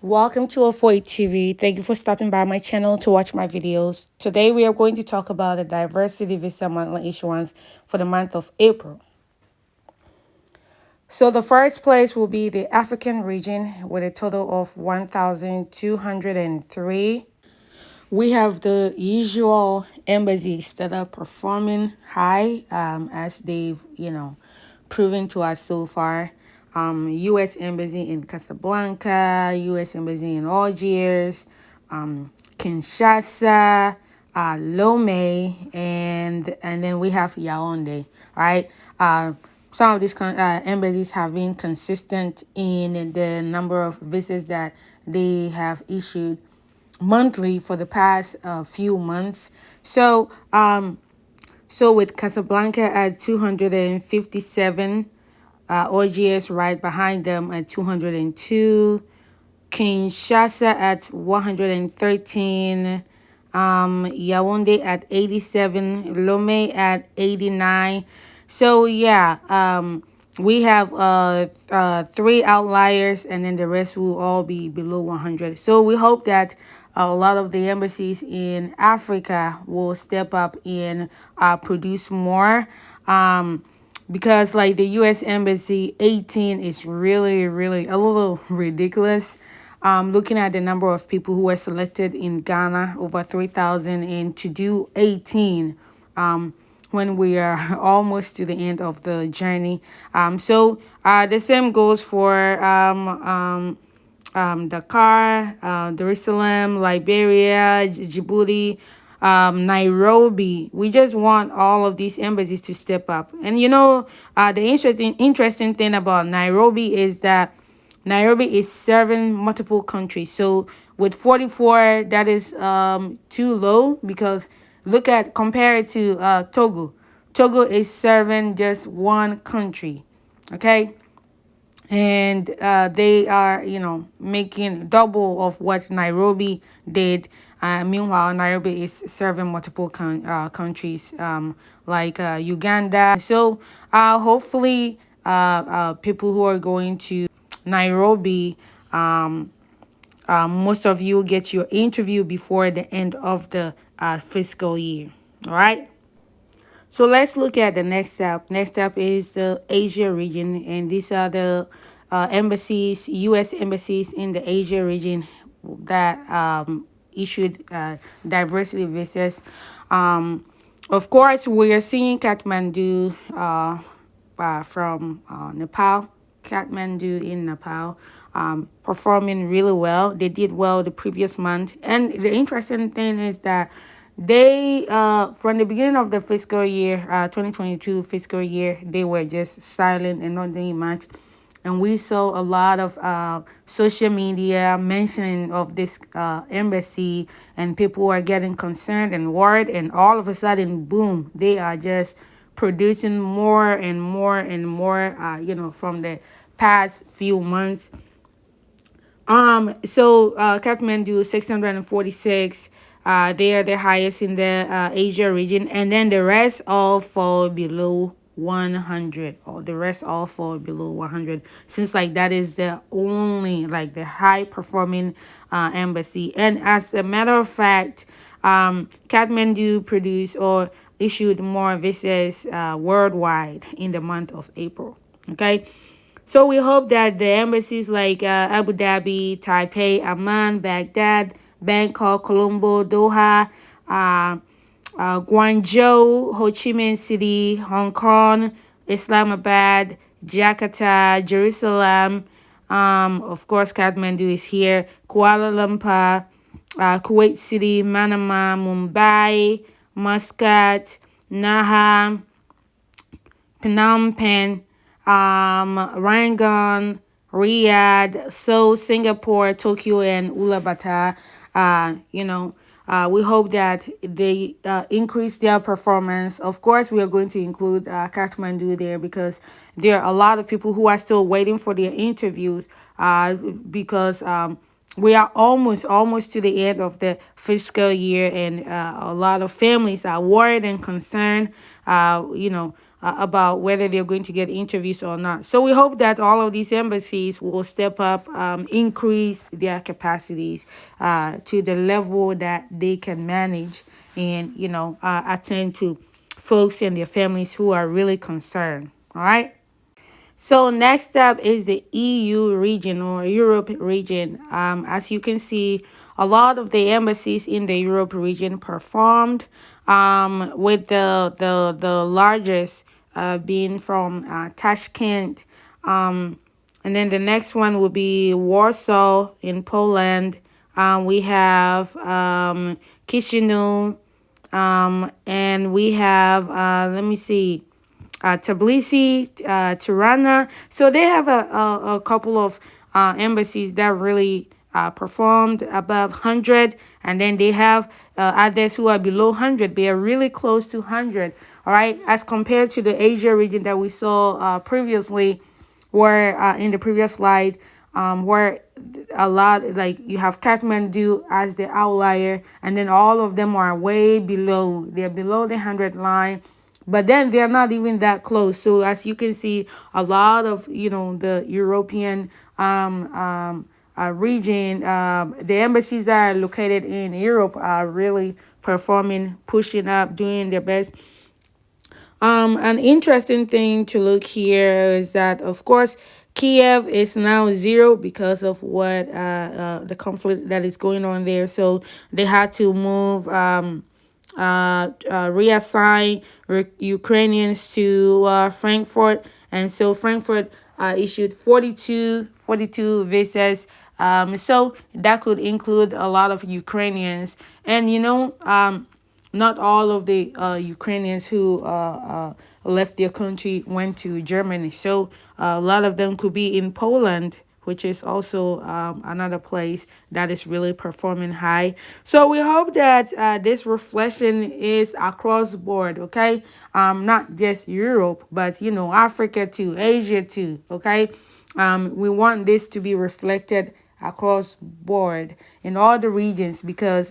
Welcome to Avoid TV. Thank you for stopping by my channel to watch my videos. Today we are going to talk about the diversity visa monthly issuance for the month of April. So the first place will be the African region with a total of 1,203. We have the usual embassies that are performing high, as they've, proven to us so far. U.S. Embassy in Casablanca, U.S. Embassy in Algiers, Kinshasa, Lomé, and then we have Yaoundé, right? Some of these embassies have been consistent in the number of visas that they have issued monthly for the past few months. So with Casablanca at 257, OGS right behind them at 202, Kinshasa at 113, Yaoundé at 87, Lomé at 89. So yeah, we have three outliers, and then the rest will all be below 100. So we hope that a lot of the embassies in Africa will step up and produce more. Because like the U.S. Embassy 18 is really a little ridiculous. Looking at the number of people who were selected in Ghana, over 3,000, and to do 18 when we are almost to the end of the journey. The same goes for Dakar, Jerusalem, Liberia, Djibouti, Nairobi. We just want all of these embassies to step up. And the interesting thing about Nairobi is that Nairobi is serving multiple countries. So with 44, that is too low, because compare it to Togo. Togo is serving just one country, okay? And they are, making double of what Nairobi did. Meanwhile, Nairobi is serving multiple countries, like Uganda. So hopefully people who are going to Nairobi, most of you get your interview before the end of the fiscal year. All right. So let's look at the next step. Next step is the Asia region, and these are the embassies, U.S. embassies in the Asia region that issued diversity visas. Of course, we are seeing Kathmandu from Nepal, Kathmandu in Nepal, performing really well. They did well the previous month. And the interesting thing is that they, from the beginning of the fiscal year, 2022 fiscal year, they were just silent and not doing much. And we saw a lot of social media mentioning of this embassy, and people are getting concerned and worried. And all of a sudden, boom, they are just producing more and more and more, from the past few months. Kathmandu 646. They are the highest in the Asia region, and then the rest all fall below 100, or the rest all fall below 100. Seems like that is the only, like, the high performing embassy. And as a matter of fact, Kathmandu produced or issued more visas worldwide in the month of April. Okay. So we hope that the embassies like Abu Dhabi, Taipei, Amman, Baghdad, Bangkok, Colombo, Doha, Guangzhou, Ho Chi Minh City, Hong Kong, Islamabad, Jakarta, Jerusalem, of course, Kathmandu is here, Kuala Lumpur, Kuwait City, Manama, Mumbai, Muscat, Naha, Phnom Penh, Rangoon, Riyadh, Seoul, Singapore, Tokyo, and Ulaanbaatar. We hope that they increase their performance. Of course, we are going to include Kathmandu there, because there are a lot of people who are still waiting for their interviews, because we are almost to the end of the fiscal year, and a lot of families are worried and concerned. about whether they're going to get interviews or not. So we hope that all of these embassies will step up, increase their capacities to the level that they can manage, and attend to folks and their families who are really concerned. All right. So next up is the EU region or Europe region. As you can see, a lot of the embassies in the Europe region performed, with the largest being from Tashkent. And then the next one will be Warsaw in Poland. We have Chisinau, and we have, let me see, Tbilisi, Tirana. So they have a couple of embassies that really performed above 100, and then they have others who are below 100. They are really close to 100. All right, as compared to the Asia region that we saw previously, where in the previous slide, where a lot, like you have Kathmandu as the outlier, and then all of them are way below. They're below the 100 line, but then they're not even that close. So as you can see, a lot of the European region, the embassies that are located in Europe are really performing, pushing up, doing their best. An interesting thing to look here is that, of course, Kiev is now zero because of what the conflict that is going on there. So they had to move, reassign Ukrainians to Frankfurt, and so Frankfurt issued 42 visas. So that could include a lot of Ukrainians, and not all of the Ukrainians who left their country went to Germany. So a lot of them could be in Poland, which is also another place that is really performing high. So we hope that this reflection is across the board, okay? Not just Europe, but Africa too, Asia too, okay? We want this to be reflected across board in all the regions, because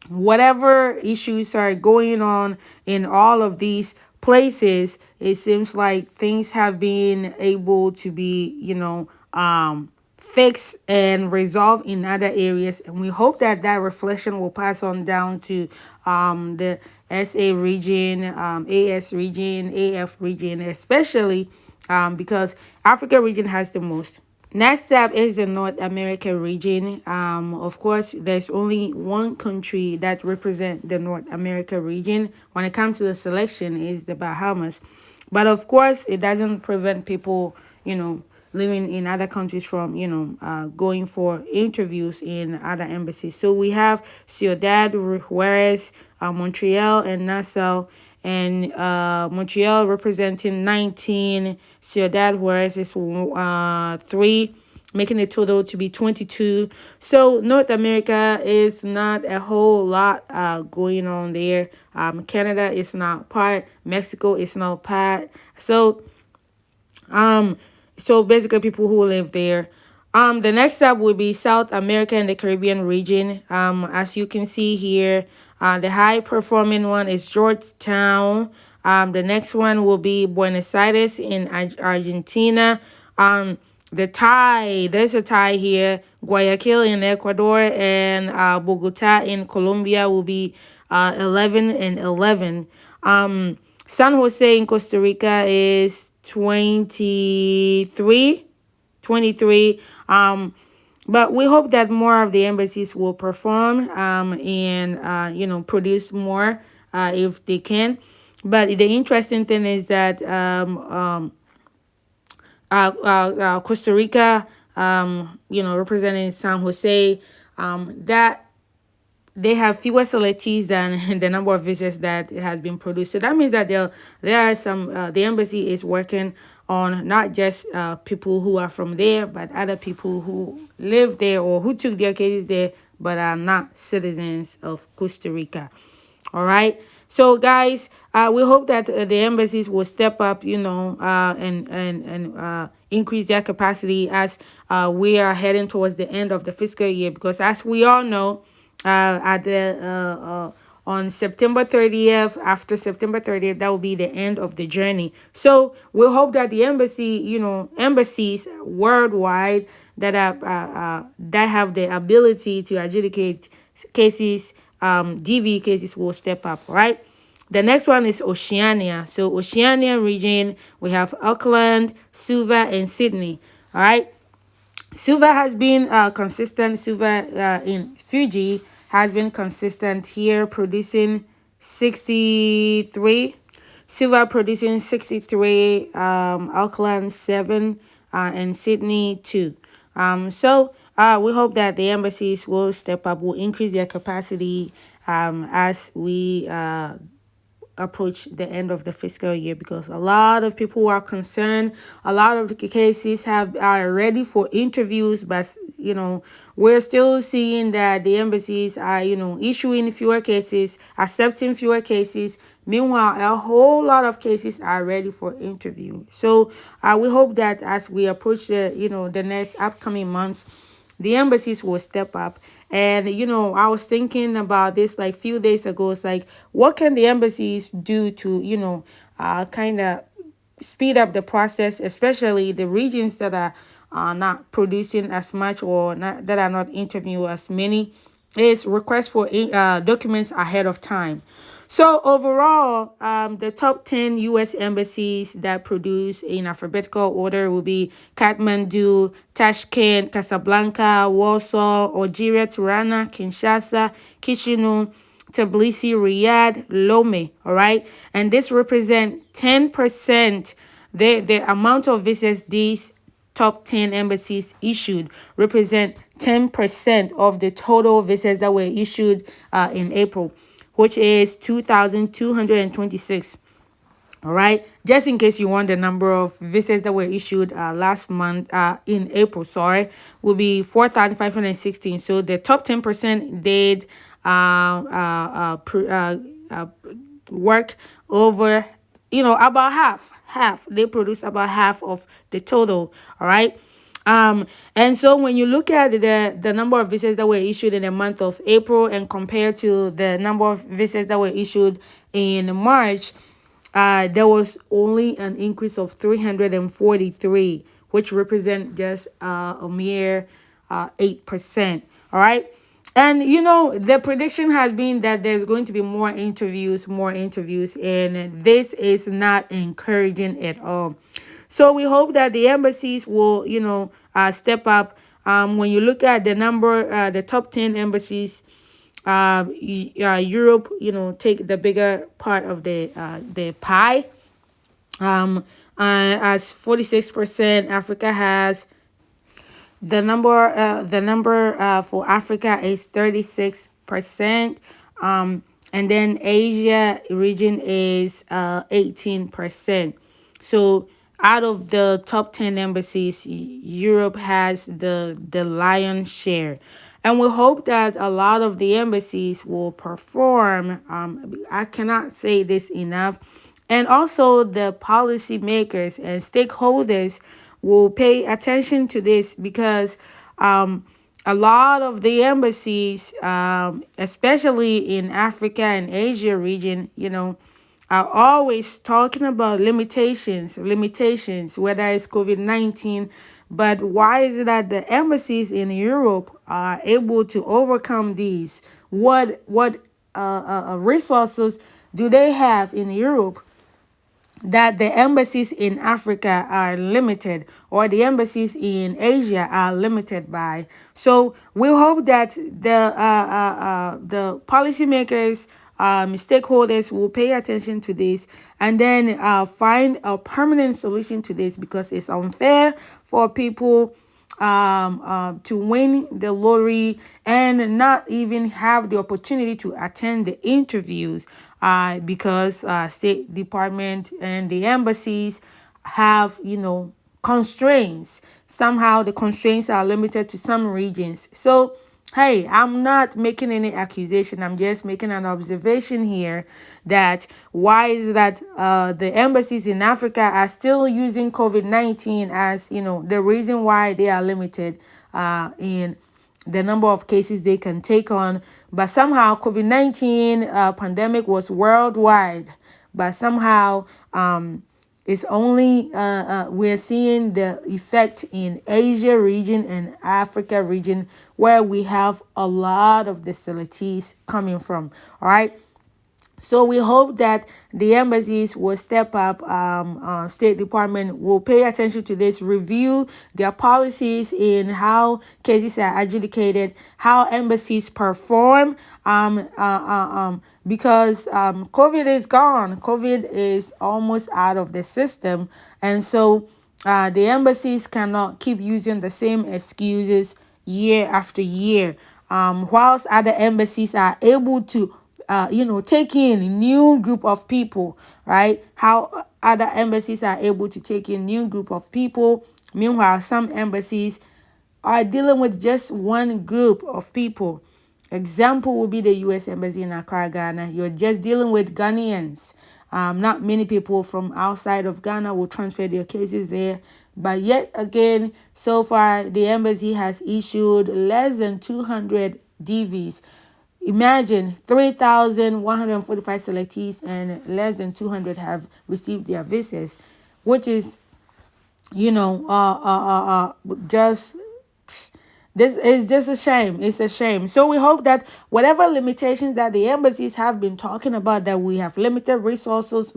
whatever issues are going on in all of these places, it seems like things have been able to be, fixed and resolved in other areas. And we hope that that reflection will pass on down to the SA region, AS region, AF region, especially because Africa region has the most. Next up is the North America region. Of course, there's only one country that represents the North America region when it comes to the selection, is the Bahamas. But of course, it doesn't prevent people, living in other countries from, going for interviews in other embassies. So we have Ciudad Juarez, Montreal, and Nassau. And Montreal representing 19, Ciudad Juarez is 3, making the total to be 22. So North America is not a whole lot going on there. Canada is not part. Mexico is not part. So basically people who live there. The next step would be South America and the Caribbean region. As you can see here, the high performing one is Georgetown. The next one will be Buenos Aires in Argentina. There's a tie here. Guayaquil in Ecuador and Bogota in Colombia will be 11 and 11. San Jose in Costa Rica is 23. But we hope that more of the embassies will perform and produce more if they can. But the interesting thing is that Costa Rica, representing San Jose, that they have fewer selectees than the number of visas that has been produced. So that means that there are some, the embassy is working on not just people who are from there, but other people who live there or who took their cases there, but are not citizens of Costa Rica. All right. So guys, we hope that the embassies will step up, and increase their capacity as we are heading towards the end of the fiscal year. Because as we all know, at the on September 30th. After September 30th, that will be the end of the journey. So we hope that the embassies worldwide that have the ability to adjudicate cases, DV cases, will step up, right? The next one is Oceania. So Oceania region, we have Auckland, Suva, and Sydney. All right. Suva has been consistent. Suva in Fiji has been consistent here, producing 63. Suva producing 63. Auckland 7, and Sydney 2. We hope that the embassies will step up, will increase their capacity as we approach the end of the fiscal year, because a lot of people are concerned. A lot of the cases are ready for interviews, but we're still seeing that the embassies are issuing fewer cases, accepting fewer cases. Meanwhile, a whole lot of cases are ready for interview. So we hope that as we approach the next upcoming months, the embassies will step up. And I was thinking about this like few days ago. It's like, what can the embassies do to kind of speed up the process, especially the regions that are not producing as much, or that are not interviewing as many, is request for documents ahead of time. So overall, the top 10 U.S. embassies that produce in alphabetical order will be Kathmandu, Tashkent, Casablanca, Warsaw, Algeria, Tirana, Kinshasa, Chisinau, Tbilisi, Riyadh, Lome. All right, and this represent 10%. The amount of visas these top 10 embassies issued represent 10% of the total visas that were issued in April, which is 2,226. All right, just in case you want the number of visas that were issued last month, in April, sorry, will be 4,516. So the top 10% did work over, about half. They produce about half of the total. All right. And so when you look at the number of visas that were issued in the month of April and compared to the number of visas that were issued in March, there was only an increase of 343, which represent just a mere 8%. All right. And the prediction has been that there's going to be more interviews, and this is not encouraging at all. So we hope that the embassies will, step up. When you look at the number, the top 10 embassies, Europe, take the bigger part of the pie. As 46%, Africa has the number for Africa is 36%. And then Asia region is 18%. So out of the top 10 embassies, Europe has the lion's share. And we hope that a lot of the embassies will perform. I cannot say this enough. And also the policymakers and stakeholders will pay attention to this, because a lot of the embassies, especially in Africa and Asia region, are always talking about limitations, whether it's COVID-19. But why is it that the embassies in Europe are able to overcome these? What resources do they have in Europe that the embassies in Africa are limited, or the embassies in Asia are limited by? So we hope that the policymakers, stakeholders will pay attention to this, and then find a permanent solution to this, because it's unfair for people to win the lottery and not even have the opportunity to attend the interviews, because State Department and the embassies have, constraints. Somehow the constraints are limited to some regions. So, hey, I'm not making any accusation. I'm just making an observation here, that why is that the embassies in Africa are still using COVID-19 as, the reason why they are limited in the number of cases they can take on. But somehow COVID-19 pandemic was worldwide, but somehow it's only we're seeing the effect in Asia region and Africa region, where we have a lot of the facilities coming from. All right. So we hope that the embassies will step up. State Department will pay attention to this, review their policies in how cases are adjudicated, how embassies perform. Because COVID is gone. COVID is almost out of the system, and so the embassies cannot keep using the same excuses year after year. Whilst other embassies are able to take in a new group of people, right? How other embassies are able to take in new group of people. Meanwhile, some embassies are dealing with just one group of people. Example would be the U.S. Embassy in Accra, Ghana. You're just dealing with Ghanaians. Not many people from outside of Ghana will transfer their cases there. But yet again, so far, the embassy has issued less than 200 DVs. Imagine 3,145 selectees and less than 200 have received their visas, which is, just this is just a shame. It's a shame. So we hope that whatever limitations that the embassies have been talking about, that we have limited resources,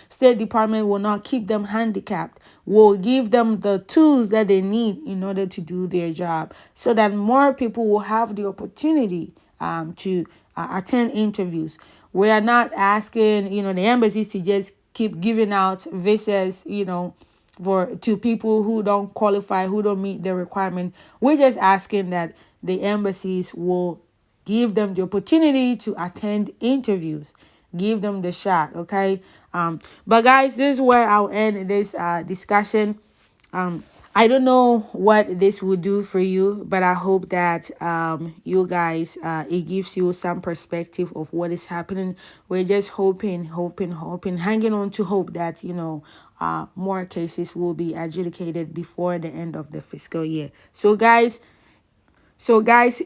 State Department will not keep them handicapped. Will give them the tools that they need in order to do their job, so that more people will have the opportunity to attend interviews. We are not asking, the embassies to just keep giving out visas, to people who don't qualify, who don't meet the requirement. We're just asking that the embassies will give them the opportunity to attend interviews, give them the shot. Okay. But guys, this is where I'll end this discussion. I don't know what this will do for you, but I hope that you guys, it gives you some perspective of what is happening. We're just hoping, hanging on to hope that, more cases will be adjudicated before the end of the fiscal year. So guys,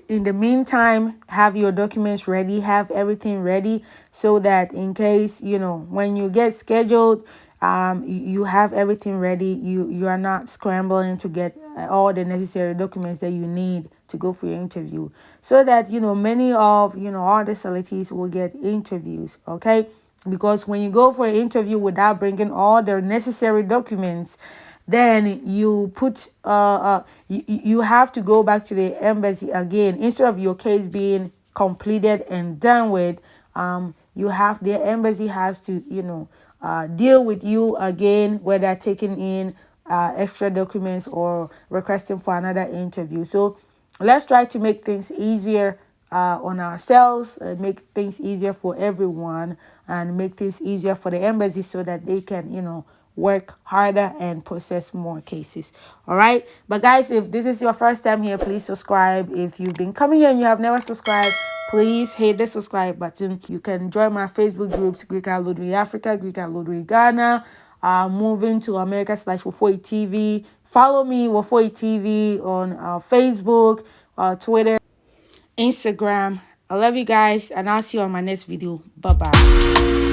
in the meantime, have your documents ready, have everything ready, so that in case, when you get scheduled, you have everything ready. You are not scrambling to get all the necessary documents that you need to go for your interview, so that, many of, all the facilities will get interviews. Okay. Because when you go for an interview without bringing all the necessary documents, then you you have to go back to the embassy again. Instead of your case being completed and done with, the embassy has to, deal with you again, whether taking in extra documents or requesting for another interview. So let's try to make things easier on ourselves, make things easier for everyone, and make things easier for the embassy, so that they can, work harder and process more cases. All right. But guys, if this is your first time here, please subscribe. If you've been coming here and you have never subscribed, please hit the subscribe button. You can join my Facebook groups, Greek and Ludwig Africa, Greek and Ludwig Ghana, moving to America /Wofoi TV. Follow me, Wofoi TV, on Facebook, Twitter, Instagram. I love you guys, and I'll see you on my next video. Bye-bye.